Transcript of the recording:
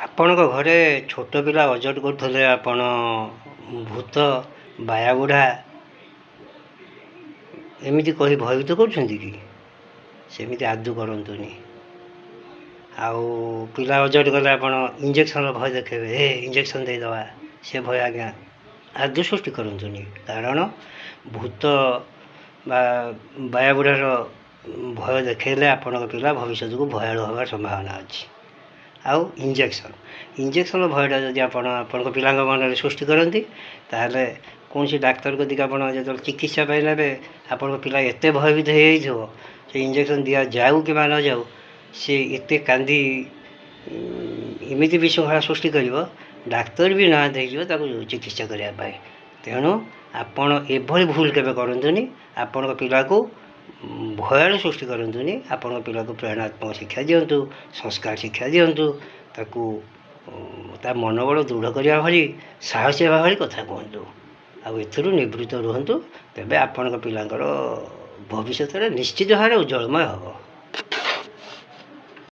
ଆପଣଙ୍କ ଘରେ ଛୋଟ ପିଲା ଅଜଟ କରୁଥିଲେ, ଆପଣ ଭୂତ ବାୟା ବୁଢ଼ା ଏମିତି କହି ଭୟଭୀତ କରୁଛନ୍ତି କି? ସେମିତି ଆଦୌ କରନ୍ତୁନି। ଆଉ ପିଲା ଅଜଟ କଲେ ଆପଣ ଇଞ୍ଜେକ୍ସନ୍ର ଭୟ ଦେଖେଇବେ, ଇଞ୍ଜେକ୍ସନ୍ ଦେଇଦେବା, ସେ ଭୟ ଆଜ୍ଞା ଆଦୌ ସୃଷ୍ଟି କରନ୍ତୁନି। କାରଣ ଭୂତ ବା ବାୟା ବୁଢ଼ାର ଭୟ ଦେଖେଇଲେ ଆପଣଙ୍କ ପିଲା ଭବିଷ୍ୟତକୁ ଭୟାଳୁ ହେବାର ସମ୍ଭାବନା ଅଛି। ଆଉ ଇଞ୍ଜେକ୍ସନ୍ର ଭୟଟା ଯଦି ଆପଣଙ୍କ ପିଲାଙ୍କ ମନରେ ସୃଷ୍ଟି କରନ୍ତି, ତାହେଲେ କୌଣସି ଡାକ୍ତର କତିକି ଆପଣ ଯେତେବେଳେ ଚିକିତ୍ସା ପାଇଁ ନେବେ, ଆପଣଙ୍କ ପିଲା ଏତେ ଭୟଭୀତ ହେଇଯାଇଥିବ, ସେ ଇଞ୍ଜେକ୍ସନ୍ ଦିଆଯାଉ କିମ୍ବା ନ ଯାଉ, ସେ ଏତେ କାନ୍ଦି ଏମିତି ବିଶୃଙ୍ଖଳା ସୃଷ୍ଟି କରିବ, ଡାକ୍ତର ବି ନାହାନ୍ତି ହେଇଯିବ ତାକୁ ଚିକିତ୍ସା କରିବା ପାଇଁ। ତେଣୁ ଆପଣ ଏଭଳି ଭୁଲ କେବେ କରନ୍ତୁନି। ଆପଣଙ୍କ ପିଲାକୁ ଭୟାଳୁ ସୃଷ୍ଟି କରନ୍ତୁନି। ଆପଣଙ୍କ ପିଲାକୁ ପ୍ରେରଣାତ୍ମକ ଶିକ୍ଷା ଦିଅନ୍ତୁ, ସଂସ୍କାର ଶିକ୍ଷା ଦିଅନ୍ତୁ, ତାକୁ ତା ମନୋବଳ ଦୃଢ଼ କରିବା ଭଳି, ସାହସୀ ହେବା ଭଳି କଥା କୁହନ୍ତୁ। ଆଉ ଏଥିରୁ ନିବୃତ୍ତ ରୁହନ୍ତୁ। ତେବେ ଆପଣଙ୍କ ପିଲାଙ୍କର ଭବିଷ୍ୟତରେ ନିଶ୍ଚିତ ଭାବରେ ଉଜ୍ଜଳମୟ ହେବ।